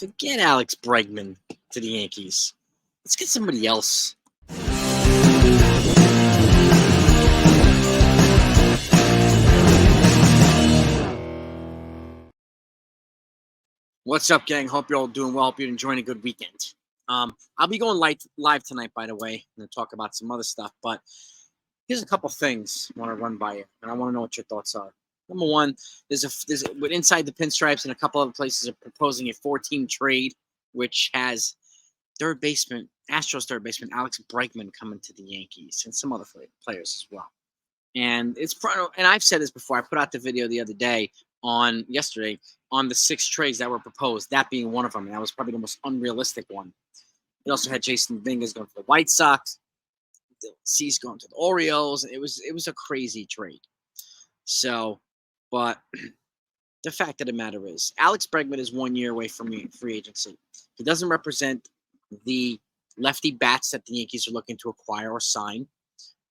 Forget Alex Bregman to the Yankees. Let's get somebody else. What's up, gang? Hope you're all doing well. Hope you're enjoying a good weekend. I'll be going live tonight, by the way. I'm going to talk about some other stuff, but here's a couple things I want to run by you, and I want to know what your thoughts are. Number one, there's with Inside the Pinstripes and a couple other places are proposing a 4-team trade, which has Astros third baseman Alex Bregman coming to the Yankees and some other players as well. And I've said this before. I put out the video the other day yesterday on the 6 trades that were proposed, that being one of them, and that was probably the most unrealistic one. It also had Jason Dominguez going to the White Sox, Cease going to the Orioles. It was a crazy trade. So, but the fact of the matter is, Alex Bregman is 1 year away from free agency. He doesn't represent the lefty bats that the Yankees are looking to acquire or sign,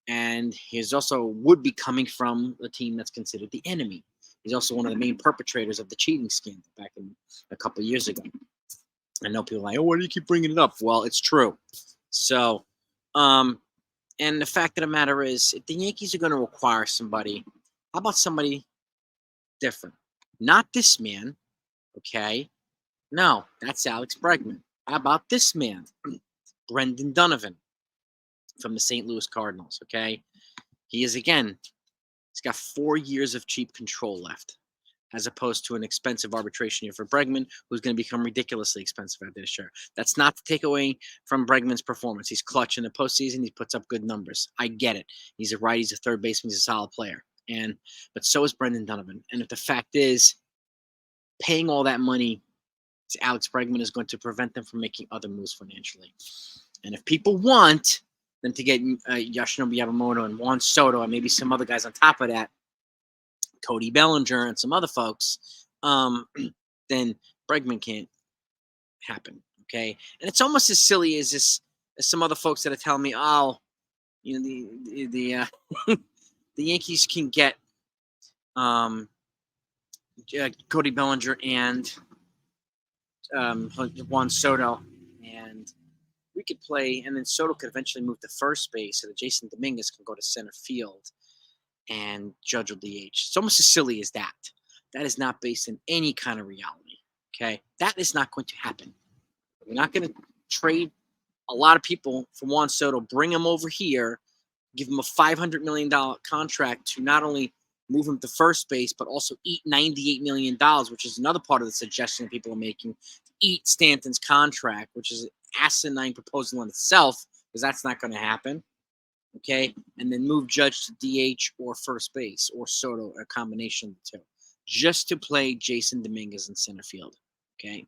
and he's also would be coming from a team that's considered the enemy. He's also one of the main perpetrators of the cheating scandal back in a couple of years ago. I know people are like, oh, why do you keep bringing it up? Well, it's true. So, and the fact of the matter is, if the Yankees are going to acquire somebody, how about somebody different? Not this man, okay? No, that's Alex Bregman. How about this man? Brendan Donovan from the St. Louis Cardinals, okay? He is, again, he's got 4 years of cheap control left, as opposed to an expensive arbitration year for Bregman, who's going to become ridiculously expensive after this year. That's not to take away from Bregman's performance. He's clutch in the postseason. He puts up good numbers. I get it. He's a righty. He's a third baseman. He's a solid player. But so is Brendan Donovan. And if the fact is, paying all that money to Alex Bregman is going to prevent them from making other moves financially. And if people want them to get Yoshinobu Yamamoto and Juan Soto and maybe some other guys on top of that, Cody Bellinger and some other folks, then Bregman can't happen, okay? And it's almost as silly as some other folks that are telling me, oh, you know, the Yankees can get Cody Bellinger and Juan Soto, and we could play, and then Soto could eventually move to first base, so that Jason Dominguez can go to center field and Judge will DH. It's almost as silly as that. That is not based in any kind of reality, okay? That is not going to happen. We're not going to trade a lot of people for Juan Soto, bring him over here, give him a $500 million contract to not only move him to first base, but also eat $98 million, which is another part of the suggestion that people are making, eat Stanton's contract, which is an asinine proposal in itself, because that's not going to happen. Okay, and then move Judge to DH or first base or Soto, a combination of the two, just to play Jason Dominguez in center field. Okay,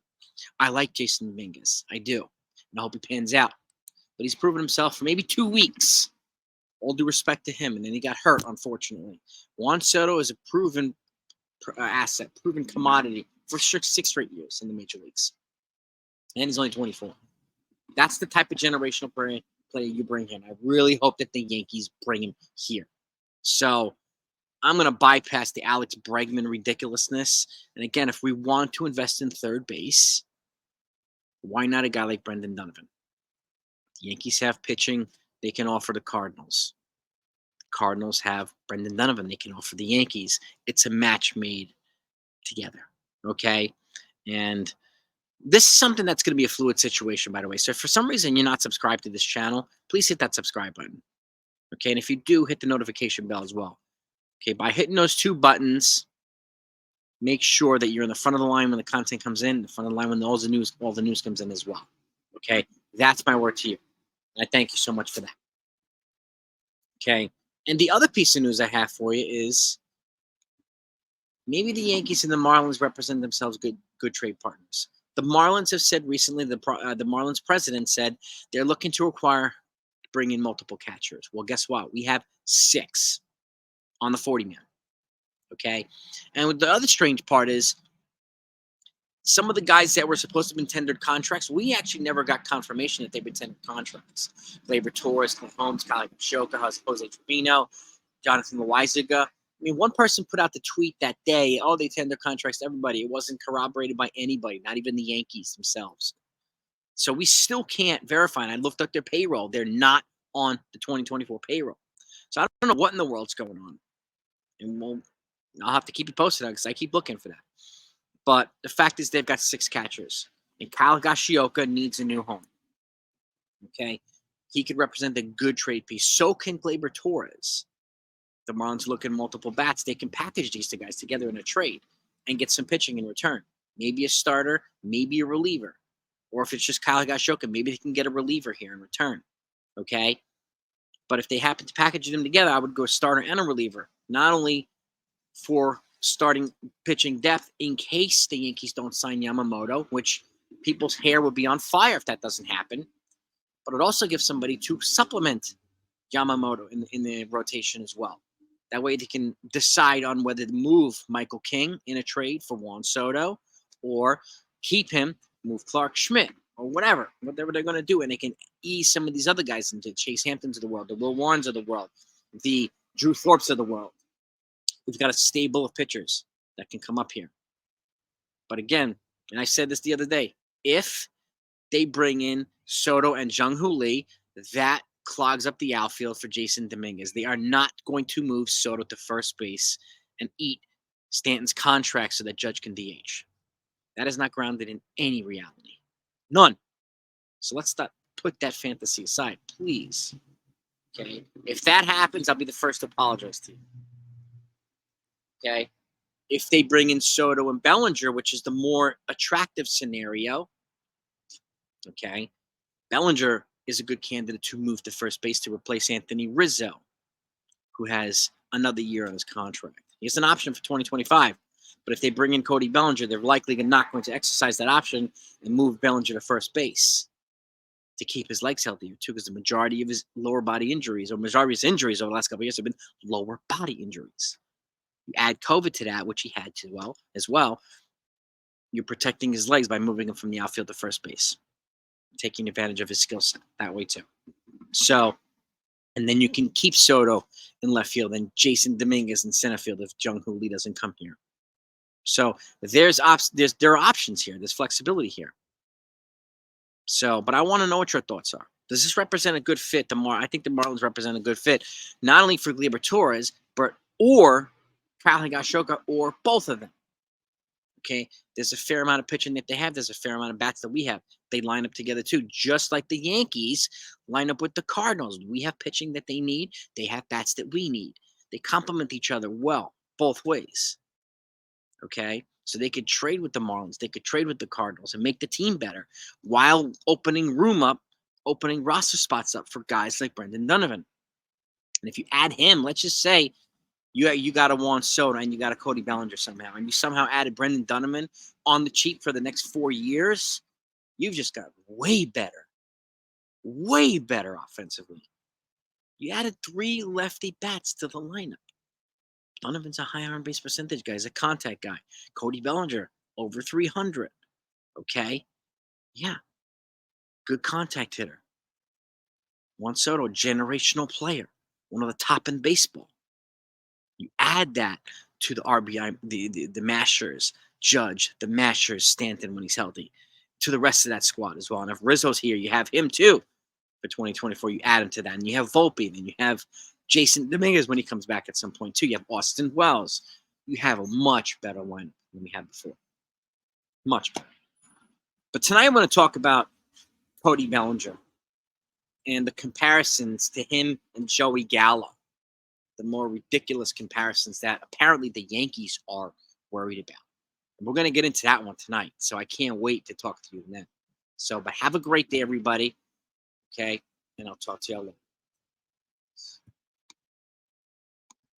I like Jason Dominguez, I do, and I hope he pans out. But he's proven himself for maybe 2 weeks. All due respect to him, and then he got hurt, unfortunately. Juan Soto is a proven asset, proven commodity for 6 straight years in the major leagues, and he's only 24. That's the type of generational player you bring him. I really hope that the Yankees bring him here. So I'm going to bypass the Alex Bregman ridiculousness. And again, if we want to invest in third base, why not a guy like Brendan Donovan? The Yankees have pitching they can offer the Cardinals. The Cardinals have Brendan Donovan they can offer the Yankees. It's a match made together, okay? And this is something that's going to be a fluid situation, by the way. So if for some reason you're not subscribed to this channel, please hit that subscribe button. Okay, and if you do, hit the notification bell as well. Okay, by hitting those 2 buttons, make sure that you're in the front of the line when the content comes in, the front of the line when all the news comes in as well. Okay, that's my word to you. And I thank you so much for that. Okay, and the other piece of news I have for you is maybe the Yankees and the Marlins represent themselves good trade partners. The Marlins have said recently, the Marlins president said they're looking to bring in multiple catchers. Well, guess what? We have 6 on the 40-man. Okay? And the other strange part is some of the guys that were supposed to have been tendered contracts, we actually never got confirmation that they've been tendered contracts. Gleyber Torres, Clint Holmes, Kyle Shoka, Jose Trevino, Jonathan Loaizaga. mean, one person put out the tweet that day, oh, they tender contracts to everybody. It wasn't corroborated by anybody, not even the Yankees themselves. So we still can't verify. And I looked up their payroll. They're not on the 2024 payroll. So I don't know what in the world's going on. And I'll have to keep you posted on because I keep looking for that. But the fact is they've got 6 catchers. And Kyle Gashioka needs a new home. Okay? He could represent a good trade piece. So can Gleyber Torres. The Marlins look at multiple bats. They can package these 2 guys together in a trade and get some pitching in return. Maybe a starter, maybe a reliever. Or if it's just Kyle Gashioka, maybe they can get a reliever here in return. Okay? But if they happen to package them together, I would go starter and a reliever. Not only for starting pitching depth in case the Yankees don't sign Yamamoto, which people's hair would be on fire if that doesn't happen, but it also gives somebody to supplement Yamamoto in the rotation as well. That way they can decide on whether to move Michael King in a trade for Juan Soto or keep him, move Clark Schmidt or whatever they're going to do. And they can ease some of these other guys into Chase Hamptons of the world, the Will Warrens of the world, the Drew Thorpes of the world. We've got a stable of pitchers that can come up here. But again, and I said this the other day, if they bring in Soto and Jung-Hoo Lee, that clogs up the outfield for Jason Dominguez. They are not going to move Soto to first base and eat Stanton's contract so that Judge can DH. That is not grounded in any reality. None. So let's put that fantasy aside, please. Okay? If that happens, I'll be the first to apologize to you. Okay? If they bring in Soto and Bellinger, which is the more attractive scenario, okay, Bellinger is a good candidate to move to first base to replace Anthony Rizzo, who has another year on his contract. He has an option for 2025, but if they bring in Cody Bellinger, they're likely not going to exercise that option and move Bellinger to first base to keep his legs healthier too, because the majority of his lower body injuries, or majority of his injuries over the last couple of years have been lower body injuries. You add COVID to that, which he had as well, you're protecting his legs by moving him from the outfield to first base, taking advantage of his skill set that way too. So, and then you can keep Soto in left field and Jason Dominguez in center field if Jung-Hoo Lee doesn't come here. So there are options here. There's flexibility here. So, but I want to know what your thoughts are. Does this represent a good fit? I think the Marlins represent a good fit, not only for Gleyber Torres, or Kyle Gashioka, or both of them. Okay, there's a fair amount of pitching that they have. There's a fair amount of bats that we have. They line up together too, just like the Yankees line up with the Cardinals. We have pitching that they need. They have bats that we need. They complement each other well, both ways. Okay, so they could trade with the Marlins. They could trade with the Cardinals and make the team better while opening roster spots up for guys like Brendan Donovan. And if you add him, let's just say you got a Juan Soto and you got a Cody Bellinger somehow, and you somehow added Brendan Donovan on the cheap for the next 4 years, you've just got way better offensively. You added 3 lefty bats to the lineup. Donovan's a high on base percentage guy. He's a contact guy. Cody Bellinger, over 300. Okay? Yeah. Good contact hitter. Juan Soto, generational player. One of the top in baseball. You add that to the RBI, the mashers, Judge, the mashers, Stanton when he's healthy, to the rest of that squad as well. And if Rizzo's here, you have him too for 2024. You add him to that. And you have Volpe. Then you have Jason Dominguez when he comes back at some point too. You have Austin Wells. You have a much better lineup than we had before. Much better. But tonight I want to talk about Cody Bellinger and the comparisons to him and Joey Gallo. The more ridiculous comparisons that apparently the Yankees are worried about. And we're going to get into that one tonight. So I can't wait to talk to you then. So, but have a great day, everybody. Okay. And I'll talk to you all later.